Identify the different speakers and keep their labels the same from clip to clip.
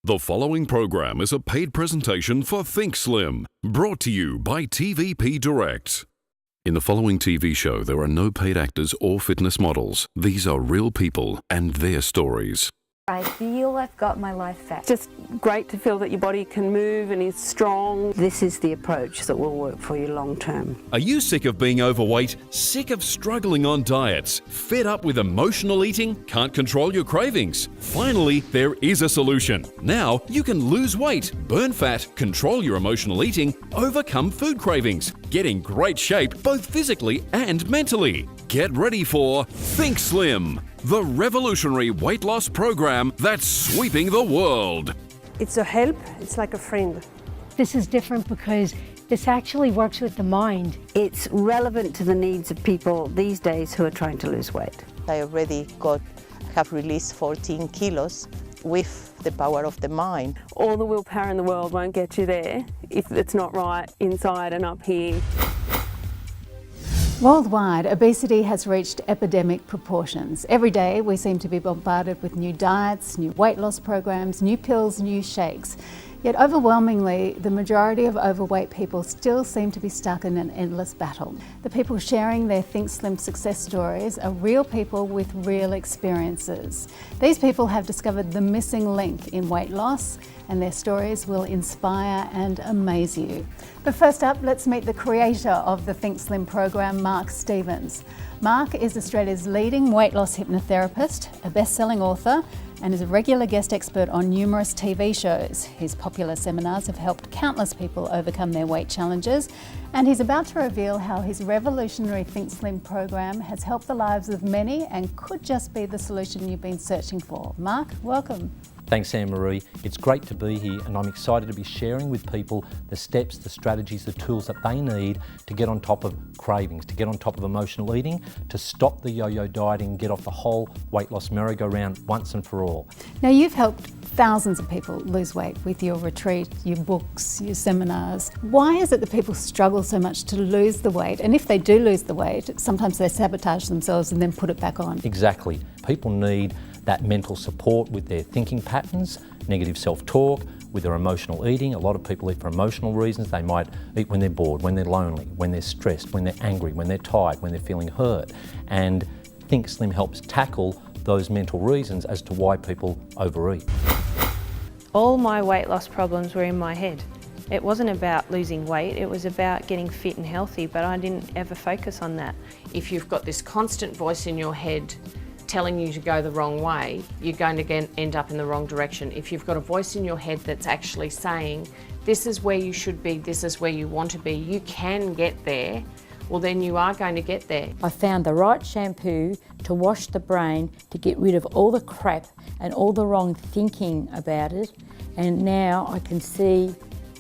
Speaker 1: The following program is a paid presentation for ThinkSlim, brought to you by TVP Direct. In the following TV show, there are no paid actors or fitness models. These are real people and their stories.
Speaker 2: I feel I've got my life back.
Speaker 3: Just great to feel that your body can move and is strong.
Speaker 4: This is the approach that will work for you long term.
Speaker 1: Are you sick of being overweight? Sick of struggling on diets? Fed up with emotional eating? Can't control your cravings? Finally, there is a solution. Now you can lose weight, burn fat, control your emotional eating, overcome food cravings, get in great shape both physically and mentally. Get ready for ThinkSlim, the revolutionary weight loss program that's sweeping the world.
Speaker 3: It's a help, it's like a friend.
Speaker 5: This is different because this actually works with the mind.
Speaker 4: It's relevant to the needs of people these days who are trying to lose weight.
Speaker 6: I have released 14 kilos with the power of the mind.
Speaker 3: All the willpower in the world won't get you there if it's not right inside and up here.
Speaker 7: Worldwide, obesity has reached epidemic proportions. Every day we seem to be bombarded with new diets, new weight loss programs, new pills, new shakes. Yet overwhelmingly, the majority of overweight people still seem to be stuck in an endless battle. The people sharing their ThinkSlim success stories are real people with real experiences. These people have discovered the missing link in weight loss, and their stories will inspire and amaze you. But first up, let's meet the creator of the ThinkSlim program, Mark Stevens. Mark is Australia's leading weight loss hypnotherapist, a best-selling author, and is a regular guest expert on numerous TV shows. His popular seminars have helped countless people overcome their weight challenges, and he's about to reveal how his revolutionary ThinkSlim program has helped the lives of many and could just be the solution you've been searching for. Mark, welcome.
Speaker 8: Thanks, Anne-Marie. It's great to be here, and I'm excited to be sharing with people the steps, the strategies, the tools that they need to get on top of cravings, to get on top of emotional eating, to stop the yo-yo dieting, get off the whole weight loss merry-go-round once and for all.
Speaker 7: Now, you've helped thousands of people lose weight with your retreat, your books, your seminars. Why is it that people struggle so much to lose the weight? And if they do lose the weight, sometimes they sabotage themselves and then put it back on.
Speaker 8: Exactly. People need that mental support with their thinking patterns, negative self-talk, with their emotional eating. A lot of people eat for emotional reasons. They might eat when they're bored, when they're lonely, when they're stressed, when they're angry, when they're tired, when they're feeling hurt. And ThinkSlim helps tackle those mental reasons as to why people overeat.
Speaker 9: All my weight loss problems were in my head. It wasn't about losing weight, it was about getting fit and healthy, but I didn't ever focus on that.
Speaker 10: If you've got this constant voice in your head telling you to go the wrong way, you're going to end up in the wrong direction. If you've got a voice in your head that's actually saying, this is where you should be, this is where you want to be, you can get there, well then you are going to get there.
Speaker 11: I found the right shampoo to wash the brain, to get rid of all the crap and all the wrong thinking about it, and now I can see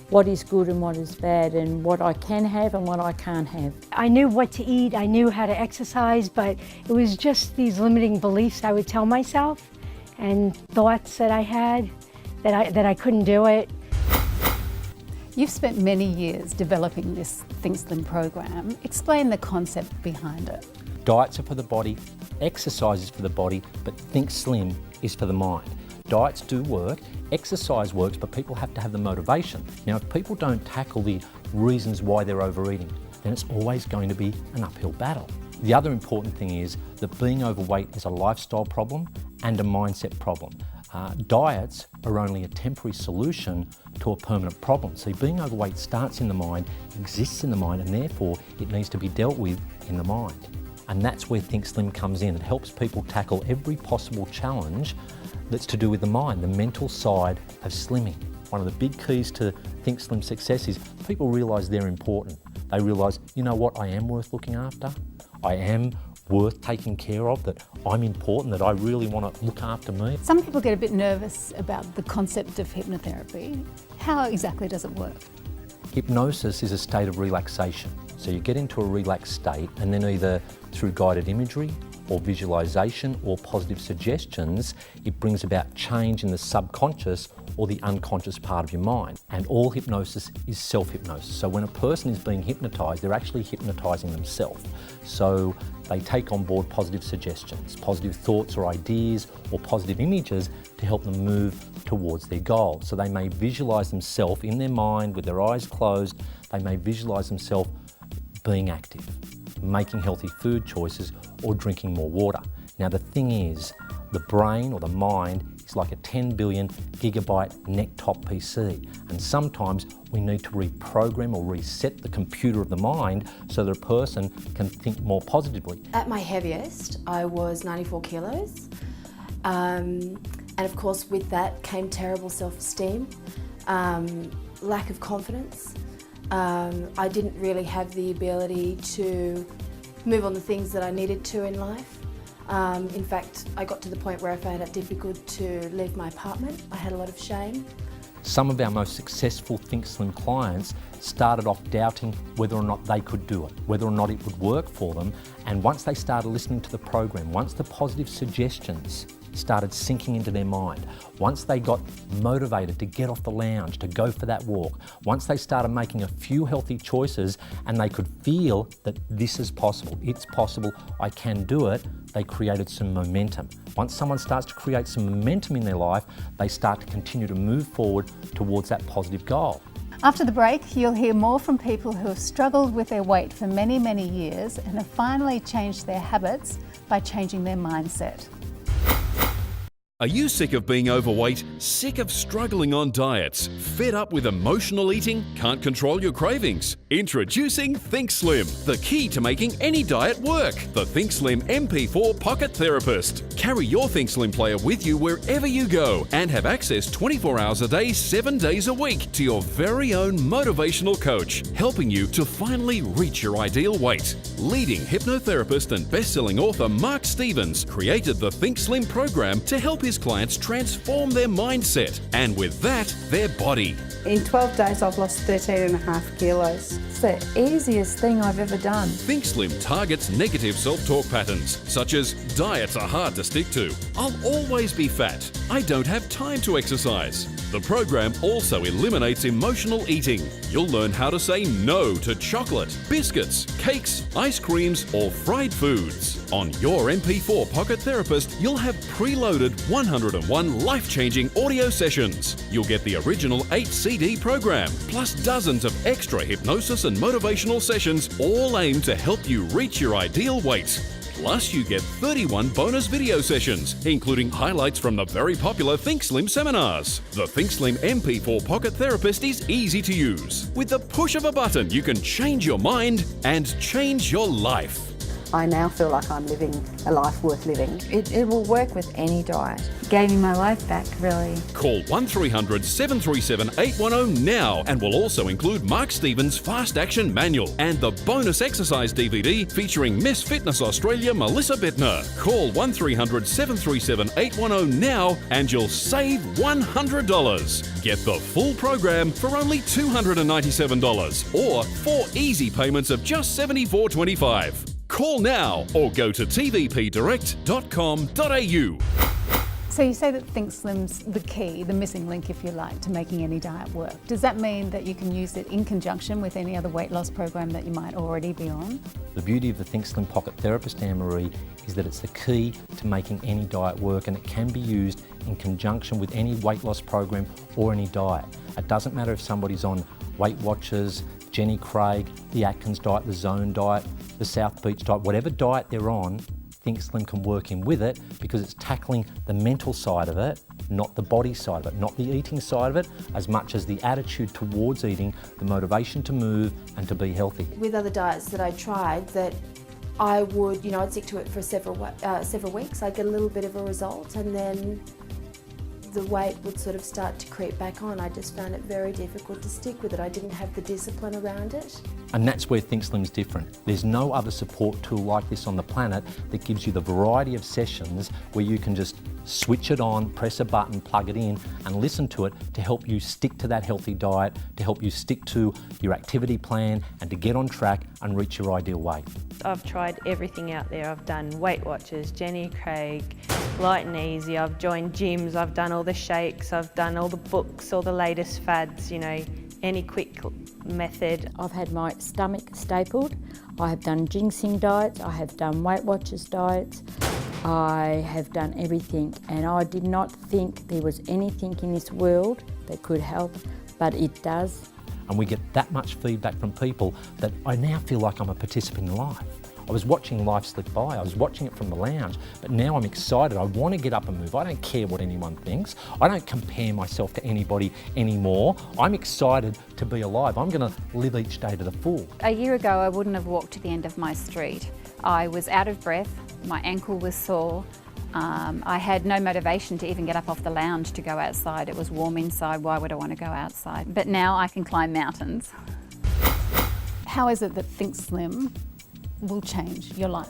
Speaker 11: what is good and what is bad, and what I can have and what I can't have.
Speaker 5: I knew what to eat, I knew how to exercise, but it was just these limiting beliefs I would tell myself and thoughts that I had that I couldn't do it.
Speaker 7: You've spent many years developing this ThinkSlim program. Explain the concept behind it.
Speaker 8: Diets are for the body, exercise is for the body, but ThinkSlim is for the mind. Diets do work, exercise works, but people have to have the motivation. Now, if people don't tackle the reasons why they're overeating, then it's always going to be an uphill battle. The other important thing is that being overweight is a lifestyle problem and a mindset problem. Diets are only a temporary solution to a permanent problem. See, being overweight starts in the mind, exists in the mind, and therefore it needs to be dealt with in the mind. And that's where ThinkSlim comes in. It helps people tackle every possible challenge that's to do with the mind, the mental side of slimming. One of the big keys to ThinkSlim success is people realise they're important. They realise, you know what, I am worth looking after. I am worth taking care of, that I'm important, that I really want to look after me.
Speaker 7: Some people get a bit nervous about the concept of hypnotherapy. How exactly does it work?
Speaker 8: Hypnosis is a state of relaxation. So you get into a relaxed state, and then either through guided imagery or visualization or positive suggestions, it brings about change in the subconscious or the unconscious part of your mind. And all hypnosis is self-hypnosis. So when a person is being hypnotized, they're actually hypnotizing themselves. So they take on board positive suggestions, positive thoughts or ideas or positive images to help them move towards their goal. So they may visualise themselves in their mind with their eyes closed. They may visualise themselves being active, making healthy food choices, or drinking more water. Now the thing is, the brain or the mind is like a 10 billion gigabyte neck-top PC, and sometimes we need to reprogram or reset the computer of the mind so that a person can think more positively.
Speaker 12: At my heaviest, I was 94 kilos, and of course with that came terrible self-esteem, lack of confidence. I didn't really have the ability to move on the things that I needed to in life. In fact, I got to the point where I found it difficult to leave my apartment. I had a lot of shame.
Speaker 8: Some of our most successful ThinkSlim clients started off doubting whether or not they could do it, whether or not it would work for them. And once they started listening to the program, once the positive suggestions started sinking into their mind, once they got motivated to get off the lounge, to go for that walk, once they started making a few healthy choices and they could feel that this is possible, it's possible, I can do it, they created some momentum. Once someone starts to create some momentum in their life, they start to continue to move forward towards that positive goal.
Speaker 7: After the break, you'll hear more from people who have struggled with their weight for many, many years and have finally changed their habits by changing their mindset.
Speaker 1: Are you sick of being overweight? Sick of struggling on diets? Fed up with emotional eating? Can't control your cravings? Introducing ThinkSlim, the key to making any diet work. The ThinkSlim MP4 Pocket Therapist. Carry your ThinkSlim player with you wherever you go and have access 24 hours a day, 7 days a week to your very own motivational coach, helping you to finally reach your ideal weight. Leading hypnotherapist and best-selling author Mark Stevens created the ThinkSlim program to help his clients transform their mindset and with that, their body.
Speaker 13: In 12 days I've lost 13.5 kilos. It's the easiest thing I've ever done.
Speaker 1: ThinkSlim targets negative self-talk patterns such as diets are hard to stick to, I'll always be fat, I don't have time to exercise. The program also eliminates emotional eating. You'll learn how to say no to chocolate, biscuits, cakes, ice creams, or fried foods. On your MP4 Pocket Therapist, you'll have preloaded 101 life-changing audio sessions. You'll get the original 8 CD program, plus dozens of extra hypnosis and motivational sessions, all aimed to help you reach your ideal weight. Plus, you get 31 bonus video sessions, including highlights from the very popular ThinkSlim seminars. The ThinkSlim MP4 Pocket Therapist is easy to use. With the push of a button, you can change your mind and change your life.
Speaker 13: I now feel like I'm living a life worth living. It will work with any diet.
Speaker 2: It gave me my life back, really.
Speaker 1: Call 1300 737 810 now and we'll also include Mark Stevens' Fast Action Manual and the bonus exercise DVD featuring Miss Fitness Australia Melissa Bittner. Call 1300 737 810 now and you'll save $100. Get the full program for only $297 or 4 easy payments of just $74.25. Call now or go to tvpdirect.com.au.
Speaker 7: So you say that ThinkSlim's the key, the missing link, if you like, to making any diet work. Does that mean that you can use it in conjunction with any other weight loss program that you might already be on?
Speaker 8: The beauty of the ThinkSlim Pocket Therapist, Anne-Marie, is that it's the key to making any diet work, and it can be used in conjunction with any weight loss program or any diet. It doesn't matter if somebody's on Weight Watchers, Jenny Craig, the Atkins diet, the Zone diet, the South Beach diet, whatever diet they're on, ThinkSlim can work in with it because it's tackling the mental side of it, not the body side of it, not the eating side of it, as much as the attitude towards eating, the motivation to move and to be healthy.
Speaker 12: With other diets that I tried, that I would, I'd stick to it for several weeks. I'd get a little bit of a result and then the weight would sort of start to creep back on. I just found it very difficult to stick with it. I didn't have the discipline around it.
Speaker 8: And that's where ThinkSlim's different. There's no other support tool like this on the planet that gives you the variety of sessions where you can just switch it on, press a button, plug it in and listen to it to help you stick to that healthy diet, to help you stick to your activity plan and to get on track and reach your ideal weight.
Speaker 9: I've tried everything out there. I've done Weight Watchers, Jenny Craig, Light and Easy, I've joined gyms, I've done all the shakes, I've done all the books, all the latest fads, any quick method.
Speaker 11: I've had my stomach stapled. I have done ginseng diets. I have done Weight Watchers diets. I have done everything, and I did not think there was anything in this world that could help, but it does.
Speaker 8: And we get that much feedback from people that I now feel like I'm a participant in life. I was watching life slip by, I was watching it from the lounge, but now I'm excited. I want to get up and move. I don't care what anyone thinks. I don't compare myself to anybody anymore. I'm excited to be alive. I'm going to live each day to the full.
Speaker 2: A year ago, I wouldn't have walked to the end of my street. I was out of breath, my ankle was sore. I had no motivation to even get up off the lounge to go outside. It was warm inside, why would I want to go outside? But now I can climb mountains.
Speaker 7: How is it that ThinkSlim will change your life?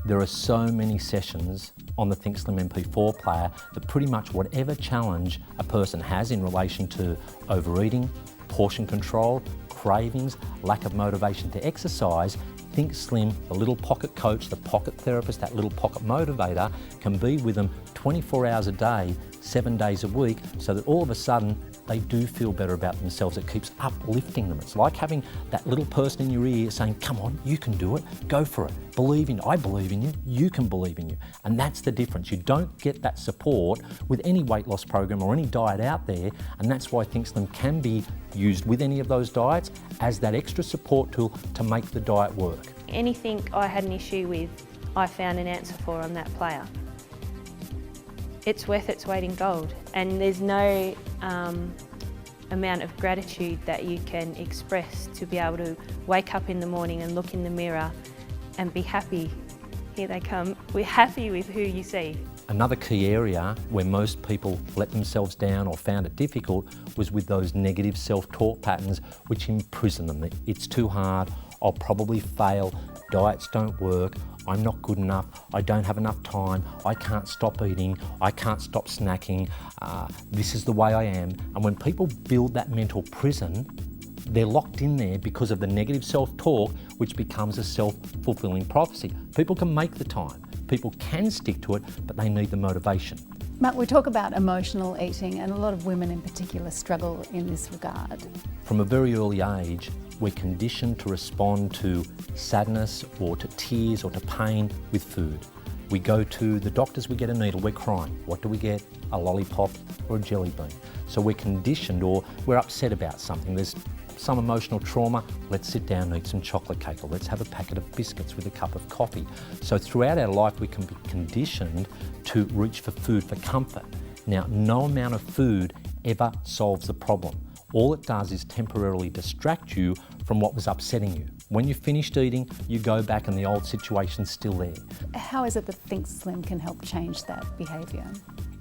Speaker 8: There are so many sessions on the ThinkSlim MP4 player that pretty much whatever challenge a person has in relation to overeating, portion control, cravings, lack of motivation to exercise, ThinkSlim, the little pocket coach, the pocket therapist, that little pocket motivator can be with them 24 hours a day, 7 days a week, so that all of a sudden they do feel better about themselves. It keeps uplifting them. It's like having that little person in your ear saying, come on, you can do it, go for it. Believe in, I believe in you, you can believe in you. And that's the difference. You don't get that support with any weight loss program or any diet out there, and that's why ThinkSlim can be used with any of those diets as that extra support tool to make the diet work.
Speaker 9: Anything I had an issue with, I found an answer for on that player. It's worth its weight in gold, and there's no amount of gratitude that you can express to be able to wake up in the morning and look in the mirror and be happy. Here they come. We're happy with who you see.
Speaker 8: Another key area where most people let themselves down or found it difficult was with those negative self-talk patterns which imprison them. It's too hard, I'll probably fail, diets don't work, I'm not good enough, I don't have enough time, I can't stop eating, I can't stop snacking, this is the way I am. And when people build that mental prison, they're locked in there because of the negative self-talk, which becomes a self-fulfilling prophecy. People can make the time, people can stick to it, but they need the motivation.
Speaker 7: Matt, we talk about emotional eating, and a lot of women in particular struggle in this regard.
Speaker 8: From a very early age, we're conditioned to respond to sadness or to tears or to pain with food. We go to the doctors, we get a needle, we're crying. What do we get? A lollipop or a jelly bean. So we're conditioned, or we're upset about something. There's some emotional trauma, let's sit down and eat some chocolate cake, or let's have a packet of biscuits with a cup of coffee. So throughout our life we can be conditioned to reach for food for comfort. Now, no amount of food ever solves the problem. All it does is temporarily distract you from what was upsetting you. When you've finished eating, you go back and the old situation's still there.
Speaker 7: How is it that ThinkSlim can help change that behaviour?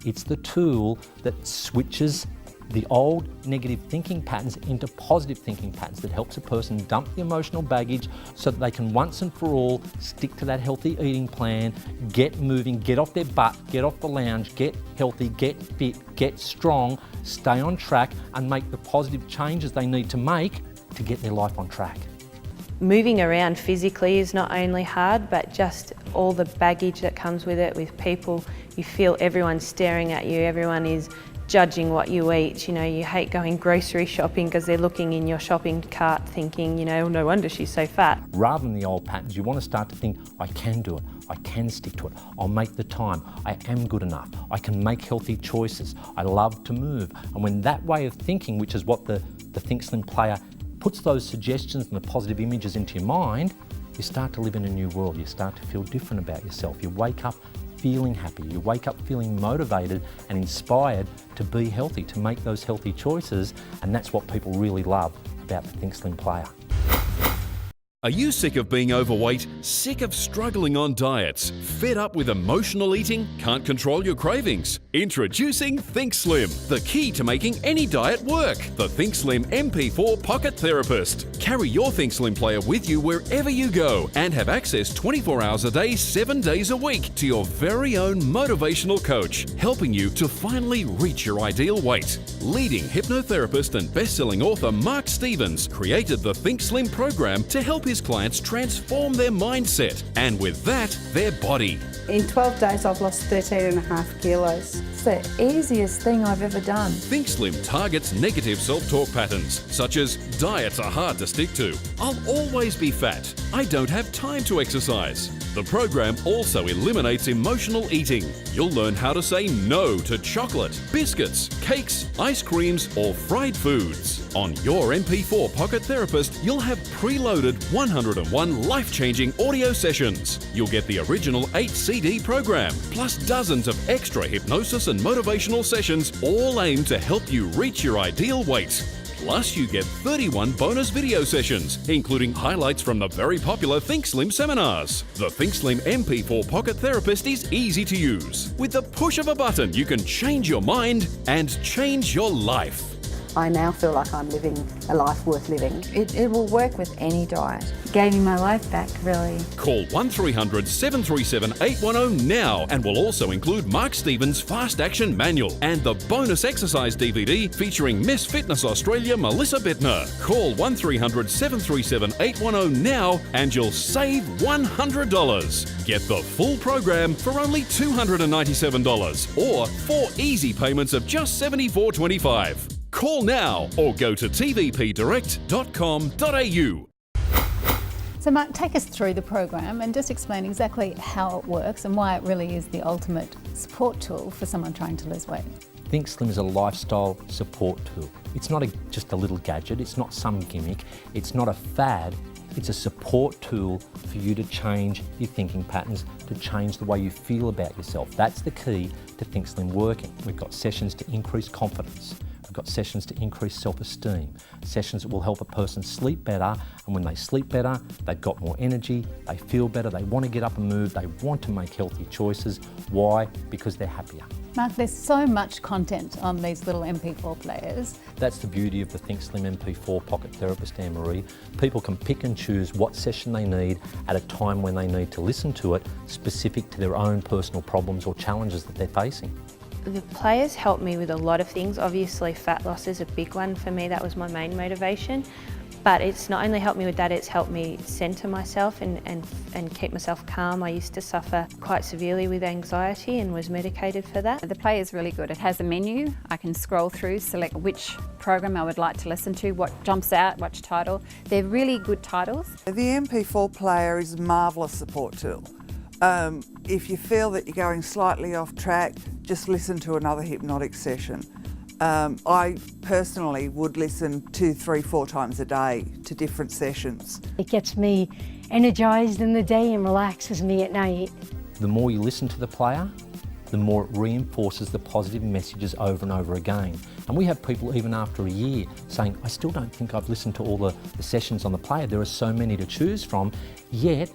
Speaker 8: It's the tool that switches the old negative thinking patterns into positive thinking patterns that helps a person dump the emotional baggage so that they can once and for all stick to that healthy eating plan, get moving, get off their butt, get off the lounge, get healthy, get fit, get strong, stay on track and make the positive changes they need to make to get their life on track.
Speaker 9: Moving around physically is not only hard, but just all the baggage that comes with it, with people. You feel everyone staring at you, everyone is judging what you eat. You know, you hate going grocery shopping because they're looking in your shopping cart thinking, you know, no wonder she's so fat.
Speaker 8: Rather than the old patterns, you want to start to think, I can do it, I can stick to it, I'll make the time, I am good enough, I can make healthy choices, I love to move. And when that way of thinking, which is what the ThinkSlim player puts those suggestions and the positive images into your mind, you start to live in a new world, you start to feel different about yourself, you wake up feeling happy, you wake up feeling motivated and inspired to be healthy, to make those healthy choices, and that's what people really love about the ThinkSlim player.
Speaker 1: Are you sick of being overweight? Sick of struggling on diets? Fed up with emotional eating? Can't control your cravings? Introducing ThinkSlim, the key to making any diet work. The ThinkSlim MP4 Pocket Therapist. Carry your ThinkSlim player with you wherever you go and have access 24 hours a day, 7 days a week to your very own motivational coach, helping you to finally reach your ideal weight. Leading hypnotherapist and best-selling author Mark Stevens created the ThinkSlim program to help his clients transform their mindset and with that, their body.
Speaker 13: In 12 days I've lost 13.5 kilos. It's the easiest thing I've ever done.
Speaker 1: ThinkSlim targets negative self-talk patterns, such as diets are hard to stick to, I'll always be fat, I don't have time to exercise, The program also eliminates emotional eating. You'll learn how to say no to chocolate, biscuits, cakes, ice creams, or fried foods. On your MP4 Pocket Therapist, you'll have preloaded 101 life-changing audio sessions. You'll get the original 8-CD program, plus dozens of extra hypnosis and motivational sessions, all aimed to help you reach your ideal weight. Plus, you get 31 bonus video sessions, including highlights from the very popular ThinkSlim seminars. The ThinkSlim MP4 Pocket Therapist is easy to use. With the push of a button, you can change your mind and change your life.
Speaker 4: I now feel like I'm living a life worth living.
Speaker 13: It will work with any diet.
Speaker 7: Gave me my life back, really.
Speaker 1: Call 1300 737 810 now, and we'll also include Mark Stevens' Fast Action Manual and the bonus exercise DVD featuring Miss Fitness Australia Melissa Bittner. Call 1300 737 810 now and you'll save $100. Get the full program for only $297 or 4 easy payments of just $74.25. Call now or go to tvpdirect.com.au.
Speaker 7: So Mark, take us through the program and just explain exactly how it works and why it really is the ultimate support tool for someone trying to lose weight.
Speaker 8: ThinkSlim is a lifestyle support tool. It's not just a little gadget, it's not some gimmick, it's not a fad, it's a support tool for you to change your thinking patterns, to change the way you feel about yourself. That's the key to ThinkSlim working. We've got sessions to increase confidence. We've got sessions to increase self-esteem, sessions that will help a person sleep better, and when they sleep better, they've got more energy, they feel better, they want to get up and move, they want to make healthy choices. Why? Because they're happier.
Speaker 7: Mark, there's so much content on these little MP4 players.
Speaker 8: That's the beauty of the ThinkSlim MP4 Pocket Therapist, Anne-Marie. People can pick and choose what session they need at a time when they need to listen to it, specific to their own personal problems or challenges that they're facing.
Speaker 9: The players helped me with a lot of things. Obviously fat loss is a big one for me, that was my main motivation. But it's not only helped me with that, it's helped me centre myself and keep myself calm. I used to suffer quite severely with anxiety and was medicated for that.
Speaker 2: The play is really good. It has a menu. I can scroll through, select which program I would like to listen to, what jumps out, which title. They're really good titles.
Speaker 14: The MP4 player is a marvellous support tool. If you feel that you're going slightly off track, just listen to another hypnotic session. I personally would listen 2, 3, 4 times a day to different sessions.
Speaker 5: It gets me energised in the day and relaxes me at night.
Speaker 8: The more you listen to the player, the more it reinforces the positive messages over and over again. And we have people even after a year saying, I still don't think I've listened to all the sessions on the player. There are so many to choose from, yet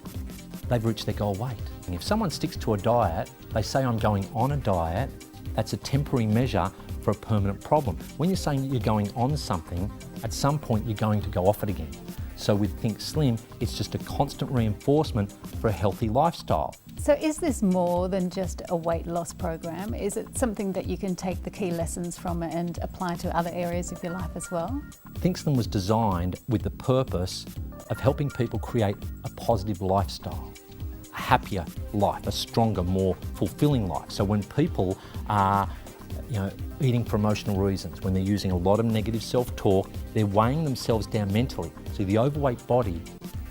Speaker 8: they've reached their goal weight. And if someone sticks to a diet, they say I'm going on a diet, that's a temporary measure for a permanent problem. When you're saying that you're going on something, at some point you're going to go off it again. So with ThinkSlim, it's just a constant reinforcement for a healthy lifestyle.
Speaker 7: So is this more than just a weight loss program? Is it something that you can take the key lessons from it and apply to other areas of your life as well?
Speaker 8: ThinkSlim was designed with the purpose of helping people create a positive lifestyle, a happier life, a stronger, more fulfilling life. So when people are eating for emotional reasons, when they're using a lot of negative self-talk, they're weighing themselves down mentally. So the overweight body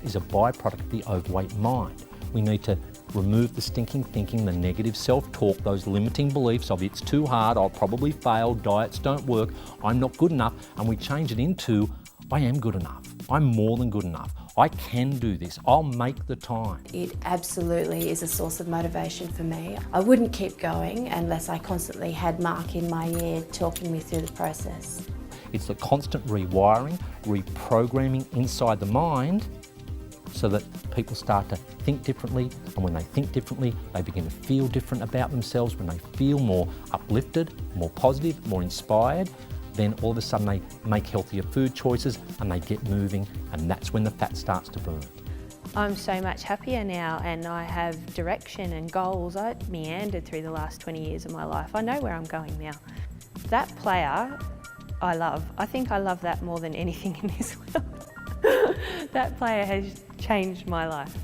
Speaker 8: is a byproduct of the overweight mind. We need to remove the stinking thinking, the negative self-talk, those limiting beliefs of it's too hard, I'll probably fail, diets don't work, I'm not good enough, and we change it into I am good enough, I'm more than good enough, I can do this, I'll make the time.
Speaker 12: It absolutely is a source of motivation for me. I wouldn't keep going unless I constantly had Mark in my ear talking me through the process.
Speaker 8: It's the constant rewiring, reprogramming inside the mind so that people start to think differently, and when they think differently, they begin to feel different about themselves. When they feel more uplifted, more positive, more inspired, then all of a sudden they make healthier food choices and they get moving, and that's when the fat starts to burn.
Speaker 9: I'm so much happier now, and I have direction and goals. I meandered through the last 20 years of my life. I know where I'm going now. That player I love. I think I love that more than anything in this world. That player has changed my life.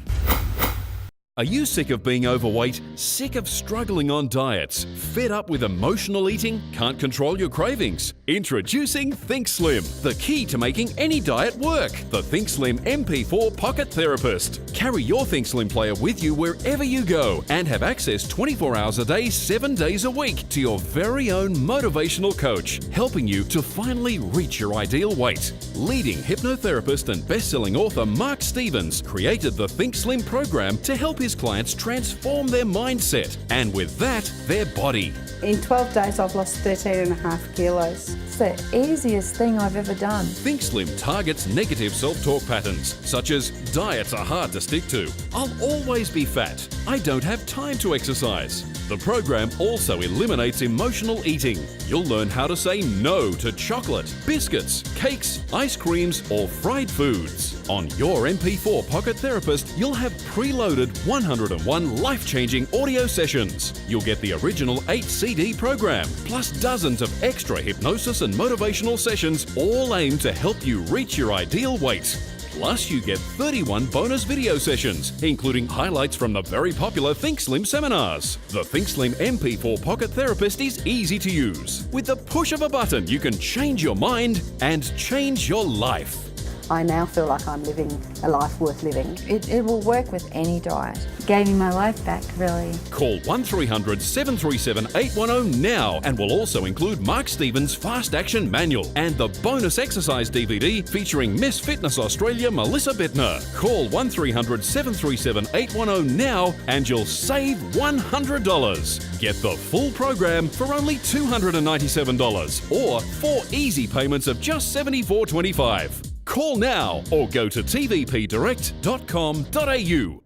Speaker 1: Are you sick of being overweight? Sick of struggling on diets? Fed up with emotional eating? Can't control your cravings? Introducing ThinkSlim, the key to making any diet work. The ThinkSlim MP4 Pocket Therapist. Carry your ThinkSlim player with you wherever you go and have access 24 hours a day, 7 days a week to your very own motivational coach, helping you to finally reach your ideal weight. Leading hypnotherapist and best-selling author Mark Stevens created the ThinkSlim program to help his clients transform their mindset and with that, their body.
Speaker 13: In 12 days I've lost 13.5 kilos. It's the easiest thing I've ever done.
Speaker 1: ThinkSlim targets negative self-talk patterns, such as diets are hard to stick to, I'll always be fat, I don't have time to exercise. The program also eliminates emotional eating. You'll learn how to say no to chocolate, biscuits, cakes, ice creams, or fried foods. On your MP4 Pocket Therapist, you'll have preloaded 101 life-changing audio sessions. You'll get the original 8 CD program, plus dozens of extra hypnosis and motivational sessions, all aimed to help you reach your ideal weight. Plus, you get 31 bonus video sessions, including highlights from the very popular ThinkSlim seminars. The ThinkSlim MP4 Pocket Therapist is easy to use. With the push of a button, you can change your mind and change your life.
Speaker 4: I now feel like I'm living a life worth living.
Speaker 13: It will work with any diet.
Speaker 7: Gave me my life back, really.
Speaker 1: Call 1300 737 810 now and we'll also include Mark Stevens' Fast Action Manual and the bonus exercise DVD featuring Miss Fitness Australia Melissa Bittner. Call 1300 737 810 now and you'll save $100. Get the full program for only $297 or 4 easy payments of just $74.25. Call now or go to tvpdirect.com.au.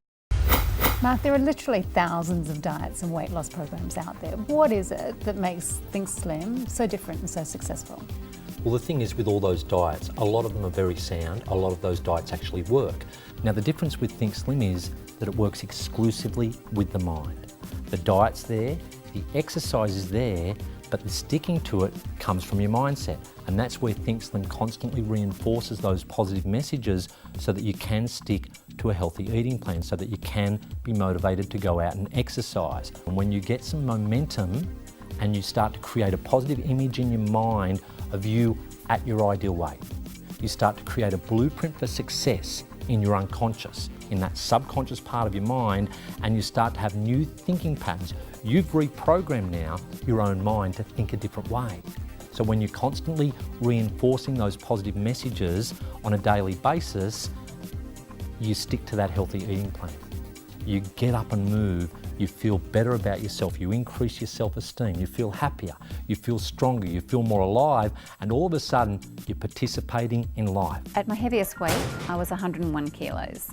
Speaker 7: Mark, there are literally thousands of diets and weight loss programs out there. What is it that makes ThinkSlim so different and so successful?
Speaker 8: Well, the thing is with all those diets, a lot of them are very sound, a lot of those diets actually work. Now the difference with ThinkSlim is that it works exclusively with the mind. The diet's there, the exercise is there, but the sticking to it comes from your mindset. And that's where ThinkSlim constantly reinforces those positive messages so that you can stick to a healthy eating plan, so that you can be motivated to go out and exercise. And when you get some momentum and you start to create a positive image in your mind of you at your ideal weight, you start to create a blueprint for success in your unconscious, in that subconscious part of your mind, and you start to have new thinking patterns. You've reprogrammed now your own mind to think a different way. So when you're constantly reinforcing those positive messages on a daily basis, you stick to that healthy eating plan. You get up and move, you feel better about yourself, you increase your self-esteem, you feel happier, you feel stronger, you feel more alive, and all of a sudden you're participating in life.
Speaker 2: At my heaviest weight, I was 101 kilos.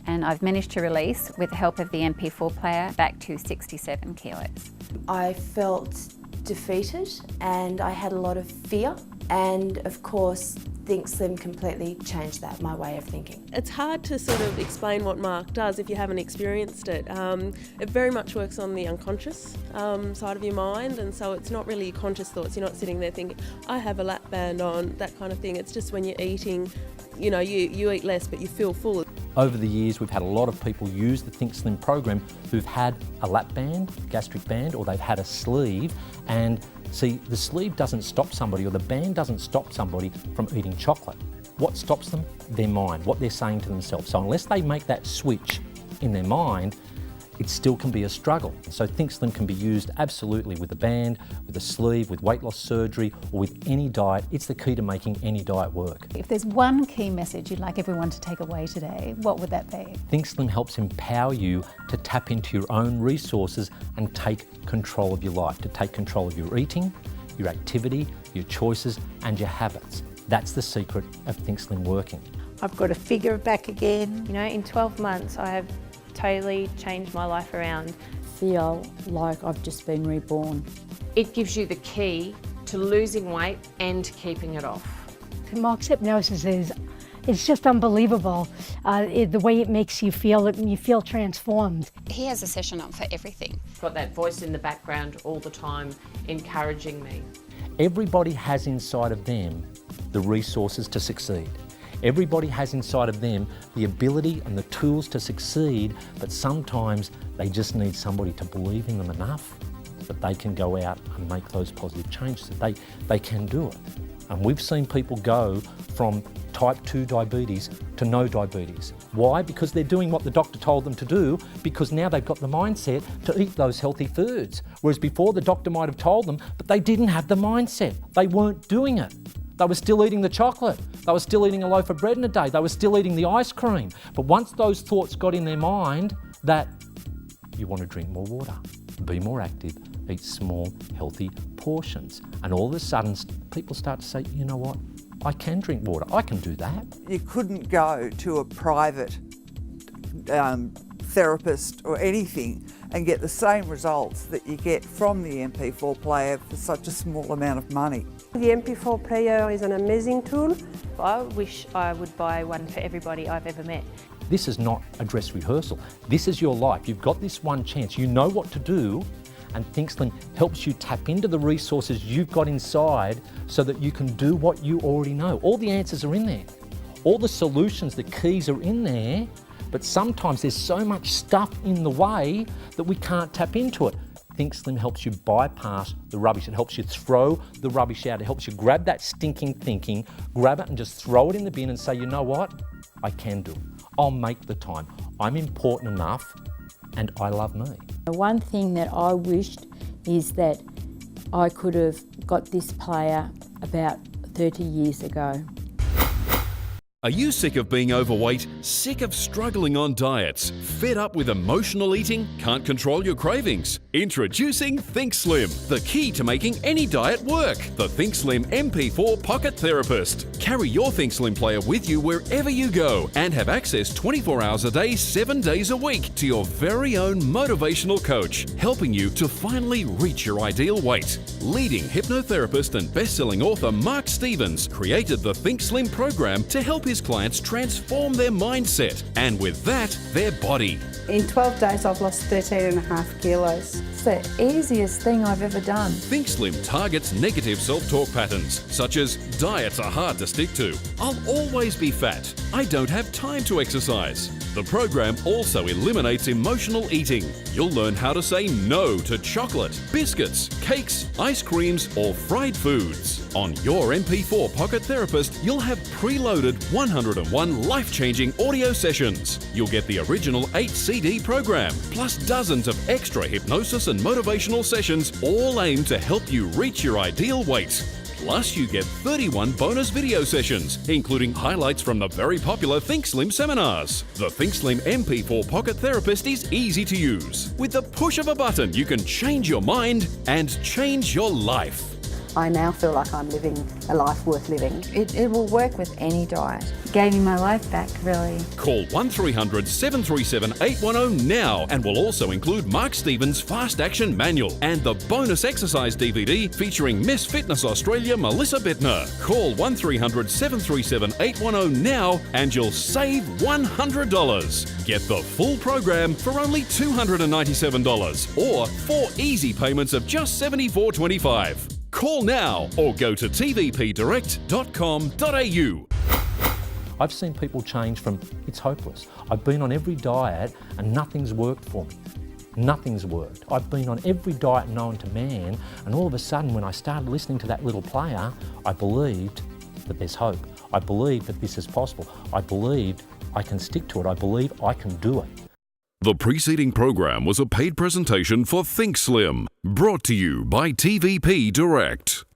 Speaker 2: And I've managed to release, with the help of the MP4 player, back to 67 kilos.
Speaker 12: I felt defeated and I had a lot of fear, and of course ThinkSlim completely changed that, my way of thinking.
Speaker 3: It's hard to sort of explain what Mark does if you haven't experienced it. It very much works on the unconscious side of your mind, and so it's not really conscious thoughts. You're not sitting there thinking, I have a lap band on, that kind of thing. It's just when you're eating, you know, you eat less but you feel full.
Speaker 8: Over the years, we've had a lot of people use the ThinkSlim program who've had a lap band, gastric band, or they've had a sleeve. And see, the sleeve doesn't stop somebody, or the band doesn't stop somebody from eating chocolate. What stops them? Their mind, what they're saying to themselves. So unless they make that switch in their mind, it still can be a struggle. So ThinkSlim can be used absolutely with a band, with a sleeve, with weight loss surgery, or with any diet. It's the key to making any diet work.
Speaker 7: If there's one key message you'd like everyone to take away today, what would that be?
Speaker 8: ThinkSlim helps empower you to tap into your own resources and take control of your life, to take control of your eating, your activity, your choices, and your habits. That's the secret of ThinkSlim working.
Speaker 9: I've got a figure back again. You know, in 12 months I have totally changed my life around.
Speaker 11: Feel like I've just been reborn.
Speaker 10: It gives you the key to losing weight and keeping it off.
Speaker 5: Mark's hypnosis it's just unbelievable. The way it makes you feel transformed.
Speaker 2: He has a session on for everything.
Speaker 10: Got that voice in the background all the time encouraging me.
Speaker 8: Everybody has inside of them the resources to succeed. Everybody has inside of them the ability and the tools to succeed, but sometimes they just need somebody to believe in them enough that they can go out and make those positive changes, that they can do it. And we've seen people go from type 2 diabetes to no diabetes. Why? Because they're doing what the doctor told them to do, because now they've got the mindset to eat those healthy foods. Whereas before the doctor might have told them, but they didn't have the mindset. They weren't doing it. They were still eating the chocolate. They were still eating a loaf of bread in a day. They were still eating the ice cream. But once those thoughts got in their mind that you want to drink more water, be more active, eat small, healthy portions. And all of a sudden, people start to say, you know what? I can drink water. I can do that.
Speaker 14: You couldn't go to a private therapist or anything and get the same results that you get from the MP4 player for such a small amount of money.
Speaker 15: The MP4 player is an amazing tool.
Speaker 9: I wish I would buy one for everybody I've ever met.
Speaker 8: This is not a dress rehearsal. This is your life. You've got this one chance. You know what to do, and ThinkSlim helps you tap into the resources you've got inside so that you can do what you already know. All the answers are in there. All the solutions, the keys are in there, but sometimes there's so much stuff in the way that we can't tap into it. ThinkSlim helps you bypass the rubbish. It helps you throw the rubbish out. It helps you grab that stinking thinking, grab it and just throw it in the bin and say, you know what? I can do it. I'll make the time. I'm important enough and I love me.
Speaker 11: One thing that I wished is that I could have got this player about 30 years ago.
Speaker 1: Are you sick of being overweight? Sick of struggling on diets? Fed up with emotional eating? Can't control your cravings? Introducing ThinkSlim, the key to making any diet work. The ThinkSlim MP4 Pocket Therapist. Carry your ThinkSlim player with you wherever you go and have access 24 hours a day, 7 days a week to your very own motivational coach, helping you to finally reach your ideal weight. Leading hypnotherapist and best-selling author Mark Stevens created the ThinkSlim program to help his clients transform their mindset and with that, their body.
Speaker 13: In 12 days I've lost 13.5 kilos. It's the easiest thing I've ever done.
Speaker 1: ThinkSlim targets negative self-talk patterns such as diets are hard to stick to, I'll always be fat, I don't have time to exercise. The program also eliminates emotional eating. You'll learn how to say no to chocolate, biscuits, cakes, ice creams or fried foods. On your MP4 Pocket Therapist, you'll have preloaded 101 life-changing audio sessions. You'll get the original 8 CD program, plus dozens of extra hypnosis and motivational sessions, all aimed to help you reach your ideal weight. Plus, you get 31 bonus video sessions, including highlights from the very popular ThinkSlim seminars. The ThinkSlim MP4 Pocket Therapist is easy to use. With the push of a button, you can change your mind and change your life.
Speaker 4: I now feel like I'm living a life worth living.
Speaker 13: It will work with any diet.
Speaker 2: Gave me my life back, really.
Speaker 1: Call 1300 737 810 now and we'll also include Mark Stevens' Fast Action Manual and the bonus exercise DVD featuring Miss Fitness Australia Melissa Bittner. Call 1300 737 810 now and you'll save $100. Get the full program for only $297 or 4 easy payments of just $74.25. Call now or go to tvpdirect.com.au.
Speaker 8: I've seen people change from it's hopeless. I've been on every diet and nothing's worked for me. Nothing's worked. I've been on every diet known to man, and all of a sudden when I started listening to that little player, I believed that there's hope. I believed that this is possible. I believed I can stick to it. I believe I can do it.
Speaker 1: The preceding program was a paid presentation for ThinkSlim, brought to you by TVP Direct.